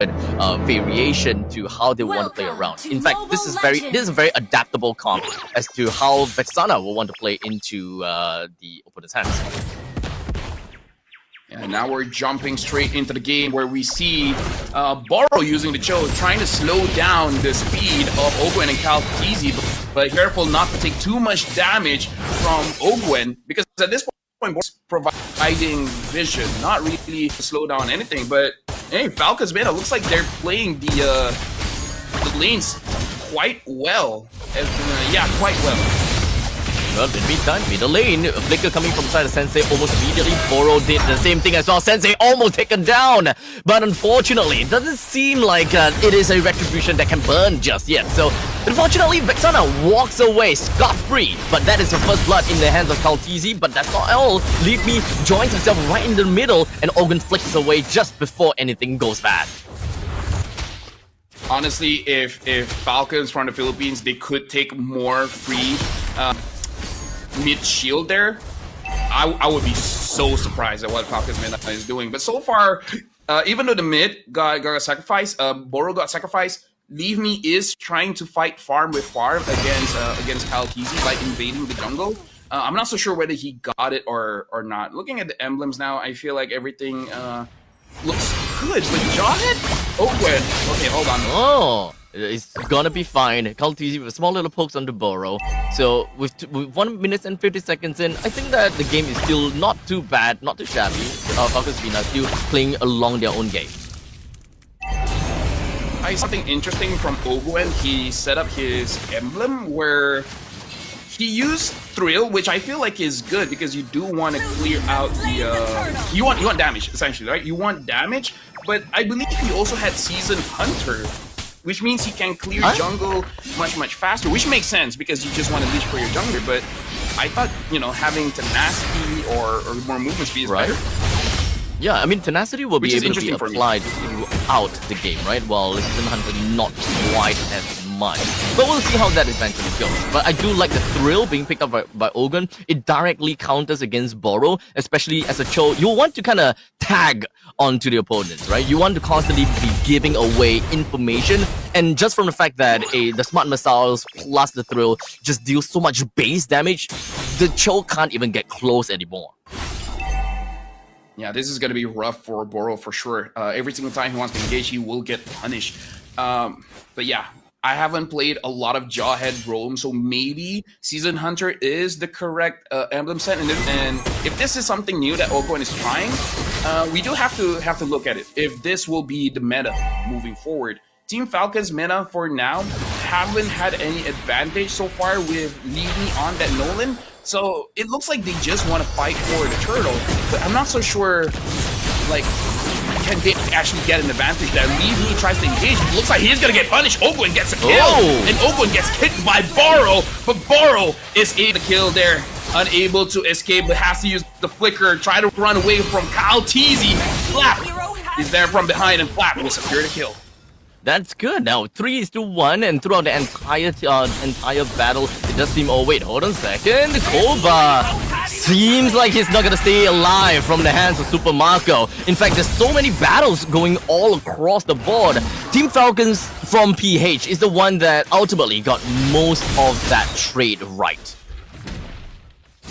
variation to how they want to play around. In fact, this is a very adaptable comp as to how Vexana will want to play into the opponent's hands. And now we're jumping straight into the game where we see Borrow using the Cho, trying to slow down the speed of Ogwen and Calteezy, but careful not to take too much damage from Ogwen, because at this point, Borrow's providing vision, not really to slow down anything. But hey, FALCONS MENA looks like they're playing the lanes quite well. Yeah, quite well. Well, in the meantime, middle lane, Flicker coming from side of Sensei almost immediately. Borrow did the same thing as well. Sensei almost taken down. But unfortunately, it doesn't seem like it is a retribution that can burn just yet. So, unfortunately, Vexana walks away scot-free. But that is her first blood in the hands of Calteezy. But that's not all. Leave Me joins herself right in the middle, and Ogwen flicks away just before anything goes bad. Honestly, if FALCONS from the Philippines, they could take more free mid-shield there, I would be so surprised at what FALCONS MENA is doing. But so far, even though the mid got sacrificed, Borrow got sacrificed, Leave Me is trying to fight farm with farm against Calteezy by invading the jungle. I'm not so sure whether he got it or not. Looking at the emblems now, I feel like everything looks good. But Jawhead? Oh, good. Okay, hold on. Oh! It's gonna be fine. Calteezy with small little pokes on the Borrow. So with 1 minute and 50 seconds in, I think that the game is still not too bad, not too shabby. FALCONS MENA still playing along their own game. I saw something interesting from Ogwen. He set up his emblem where he used Thrill, which I feel like is good because you do want to clear out the you want damage essentially, right? You want damage, but I believe he also had Season Hunter, which means he can clear jungle much faster, which makes sense because you just want to leash for your jungler. But I thought, you know, having tenacity or more movement speed is better. Yeah, I mean, tenacity will be able to be applied throughout the game, right? While Season Hunter not quite as much. But we'll see how that eventually goes. But I do like the Thrill being picked up by Ogwen. It directly counters against Borrow, especially as a Cho. You want to kind of tag onto the opponents, right? You want to constantly be giving away information. And just from the fact that the Smart Missiles plus the Thrill just deal so much base damage, the Cho can't even get close anymore. Yeah, this is going to be rough for Borrow for sure. Every single time he wants to engage, he will get punished. But yeah, I haven't played a lot of Jawhead Roam, so maybe Season Hunter is the correct emblem set. And if this is something new that Ogwen is trying, we do have to look at it. If this will be the meta moving forward. Team FALCONS MENA for now haven't had any advantage so far with Leave Me on that Nolan. So it looks like they just want to fight for the turtle, but I'm not so sure, like, can they actually get an advantage that Leave Me tries to engage? It looks like he's going to get punished. Ogwen gets a kill, and Ogwen gets kicked by Borrow, but Borrow is able to kill there, unable to escape, but has to use the flicker, try to run away from Calteezy. Flap is there from behind, and Flap will secure the kill. That's good. Now 3-1, and throughout the entire battle, it does seem. Oh wait, hold on a second. Koba seems like he's not gonna stay alive from the hands of Super Marco. In fact, there's so many battles going all across the board. Team FALCONS from PH is the one that ultimately got most of that trade right.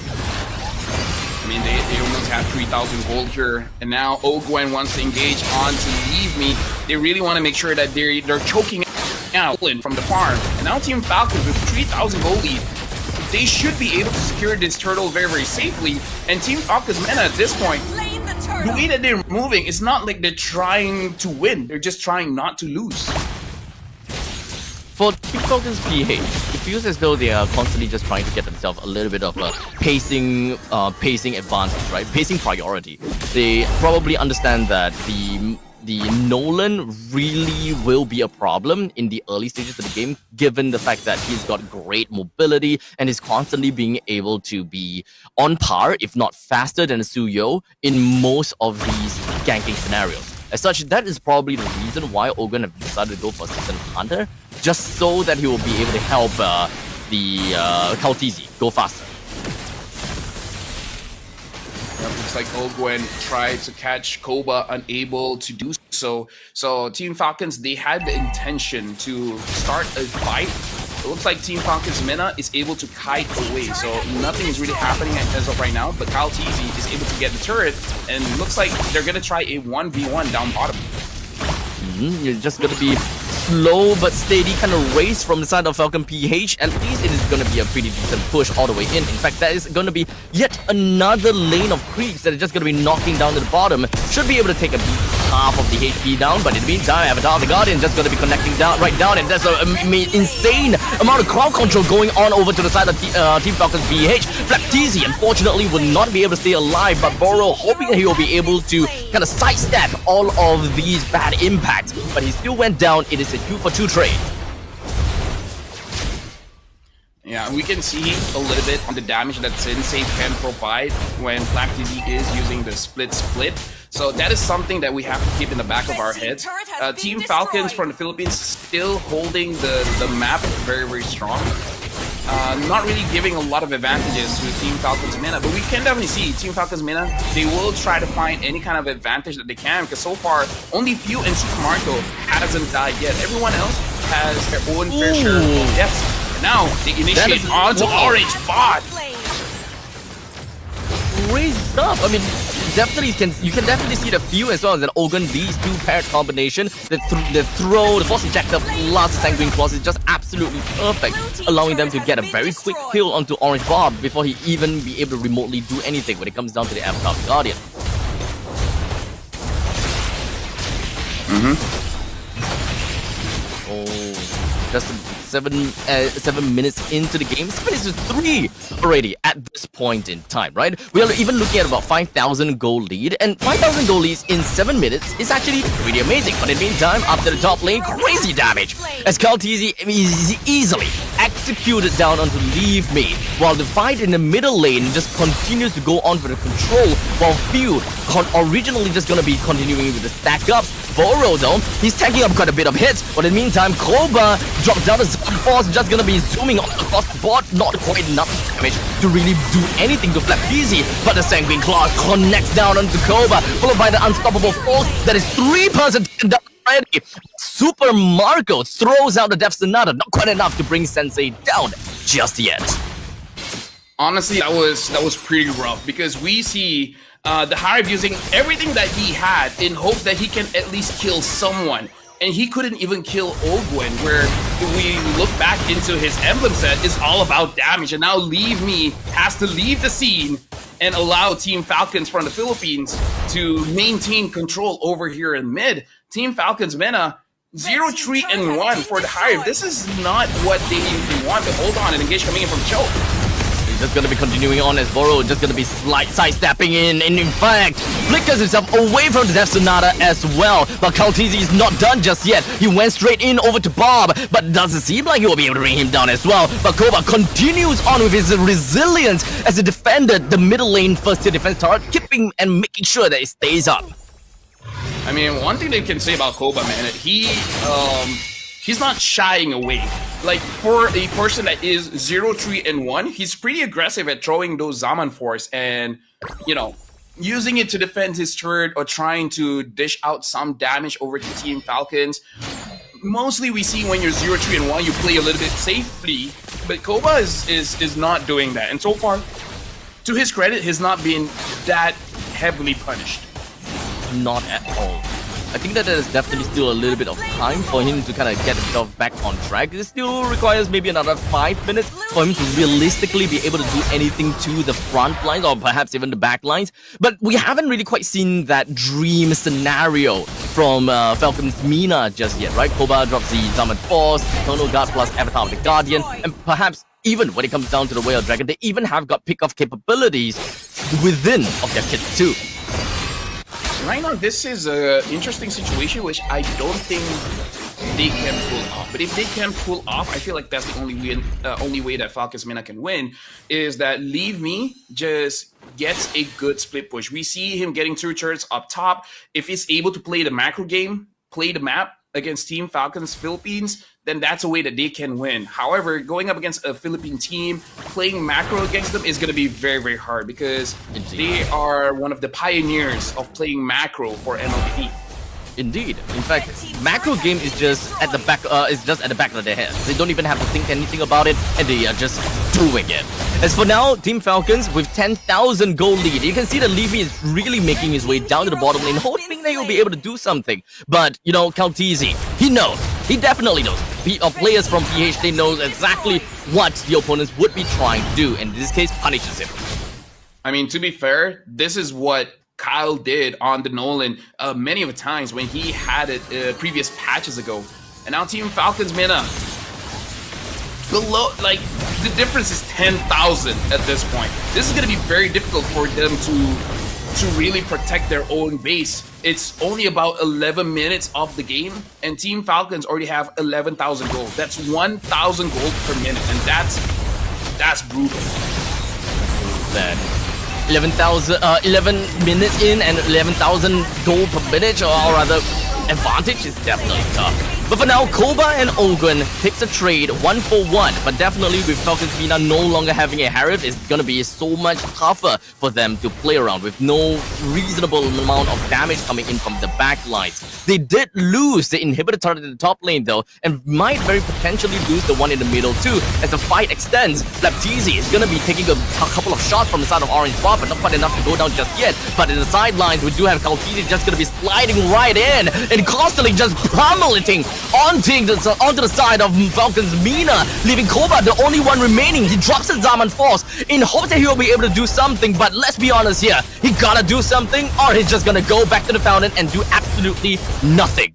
I mean, they almost have 3,000 gold here, and now Ogwen wants to engage on to Leave Me. They really want to make sure that they're choking out from the farm. And now Team FALCONS with 3,000 gold lead, they should be able to secure this turtle very safely. And Team FALCONS MENA at this point, the way that they're moving, it's not like they're trying to win. They're just trying not to lose. For Team FALCONS PH, it feels as though they are constantly just trying to get themselves a little bit of a pacing advantage, right? Pacing priority. They probably understand that the Nolan really will be a problem in the early stages of the game, given the fact that he's got great mobility and is constantly being able to be on par, if not faster than Suyo in most of these ganking scenarios. As such, that is probably the reason why Ogwen have decided to go for Season Hunter, just so that he will be able to help the Calteezy go faster. Looks like Ogwen tried to catch Koba, unable to do So Team Falcons, they had the intention to start a fight. It looks like Team Falcons MENA is able to kite away, so nothing is really happening as of right now. But KyleTzy is able to get the turret, and looks like they're gonna try a 1v1 down bottom. You're just gonna be slow but steady kind of race from the side of Falcon PH. At least it is going to be a pretty decent push all the way in. In fact, that is going to be yet another lane of creeps that are just going to be knocking down to the bottom. Should be able to take a half of the HP down, but in the meantime, Avatar the Guardian just going to be connecting down right down, and there's an insane amount of crowd control going on over to the side of Team Falcons PH. FALCONS unfortunately will not be able to stay alive, but Boro hoping that he will be able to kind of sidestep all of these bad impacts, but he still went down. It is a 2-for-2 trade. Yeah, we can see a little bit on the damage that Sensei can provide when FALCONS is using the split. So that is something that we have to keep in the back of our heads. Team Falcons from the Philippines still holding the map very, very strong. Not really giving a lot of advantages to Team Falcons MENA, but we can definitely see Team Falcons MENA, they will try to find any kind of advantage that they can, because so far, only Few and Super Marco hasn't died yet. Everyone else has their own fair share of deaths. Now, they initiate onto Orange Bot. Crazy stuff. I mean, you can definitely see the Few as well as an Ogun. These two paired combination, the throw, the force ejector plus the Sanguine Claws is just absolutely perfect, allowing them to get a very quick kill onto Orange Bob before he even be able to remotely do anything when it comes down to the Avatar Guardian. Oh, just 7 minutes into the game. 7 minutes to 3 already at this point in time, right? We are even looking at about 5,000 goal lead, and 5,000 goal leads in 7 minutes is actually pretty amazing. But in the meantime, after the top lane, crazy damage as KyleTzy is easily executed down onto Leave Me, while the fight in the middle lane just continues to go on for the control, while Few originally just gonna be continuing with the stack ups. Boro though, he's tanking up quite a bit of hits, but in the meantime, Koba dropped down the force, just gonna be zooming across the board, not quite enough damage to really do anything to FALCONS, but the Sanguine Claw connects down onto Koba, followed by the Unstoppable Force that is 3% down already. Super Marco throws out the Death Sonata, not quite enough to bring Sensei down just yet. Honestly, that was pretty rough, because we see the Hive using everything that he had in hope that he can at least kill someone. And he couldn't even kill Ogwen, where if we look back into his emblem set, it's all about damage. And now Leave Me has to leave the scene and allow Team Falcons from the Philippines to maintain control over here in mid. Team Falcons MENA, 0-3-1 for the Hive. This is not what they want. But hold on, an engage coming in from Cho. Just gonna be continuing on as Boro just gonna be sidestepping in, and in fact flickers himself away from the Death Sonata as well. But KyleTzy is not done just yet. He went straight in over to Bob, but doesn't seem like he will be able to bring him down as well. But Koba continues on with his resilience as he defended the middle lane first tier defense turret, keeping and making sure that it stays up. I mean, one thing they can say about Koba, man, he's not shying away. Like, for a person that is 0-3-1, he's pretty aggressive at throwing those Zaman Force and, you know, using it to defend his turret or trying to dish out some damage over to Team Falcons. Mostly we see when you're 0-3-1, you play a little bit safely, but Koba is not doing that. And so far, to his credit, he's not been that heavily punished. Not at all. I think that there's definitely still a little bit of time for him to kind of get himself back on track. It still requires maybe another 5 minutes for him to realistically be able to do anything to the front lines or perhaps even the back lines. But we haven't really quite seen that dream scenario from FALCONS MENA just yet, right? Koba drops the Zaman Force, Eternal Guard plus Avatar of the Guardian, and perhaps even when it comes down to the Whale Dragon, they even have got pick-off capabilities within of their kit too. Right now, this is an interesting situation which I don't think they can pull off. But if they can pull off, I feel like that's the only way that FALCONS MENA can win, is that Leave Me just gets a good split push. We see him getting 2 turrets up top. If he's able to play the macro game, play the map against Team Falcons Philippines, then that's a way that they can win. However, going up against a Philippine team, playing macro against them is going to be very, very hard, because they are one of the pioneers of playing macro for MLBB. Indeed. In fact, macro game is just at the back. Of their heads. They don't even have to think anything about it, and they are just doing it. As for now, Team Falcons with 10,000 gold lead. You can see that Leafy is really making his way down to the bottom lane, hoping that he'll be able to do something. But you know, Kaltizi, he knows. He definitely knows. Players from PH, they know exactly what the opponents would be trying to do, and in this case, punishes him. I mean, to be fair, this is what Kyle did on the Nolan many of the times when he had it previous patches ago. And now Team Falcons MENA below, like, the difference is 10,000 at this point. This is going to be very difficult for them to really protect their own base. It's only about 11 minutes of the game, and Team Falcons already have 11,000 gold. That's 1,000 gold per minute, and that's brutal. Then 11 minutes in and 11,000 gold per minute, or rather advantage, is definitely tough. But for now, Koba and Ogun picks a trade 1-for-1, but definitely with Falcons MENA no longer having a Harith, it's gonna be so much tougher for them to play around with no reasonable amount of damage coming in from the back lines. They did lose the inhibitor turret in the top lane though, and might very potentially lose the one in the middle too. As the fight extends, Slapteasy is gonna be taking a couple of shots from the side of Orange Spot, but not quite enough to go down just yet. But in the sidelines, we do have Kaltizi just gonna be sliding right in and constantly just pummeling onto the side of Falcons MENA, leaving Koba the only one remaining. He drops his Zaman Force in hopes that he'll be able to do something, but let's be honest here, he gotta do something or he's just gonna go back to the fountain and do absolutely nothing.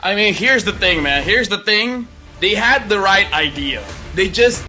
I mean, here's the thing, man. Here's the thing. They had the right idea. They just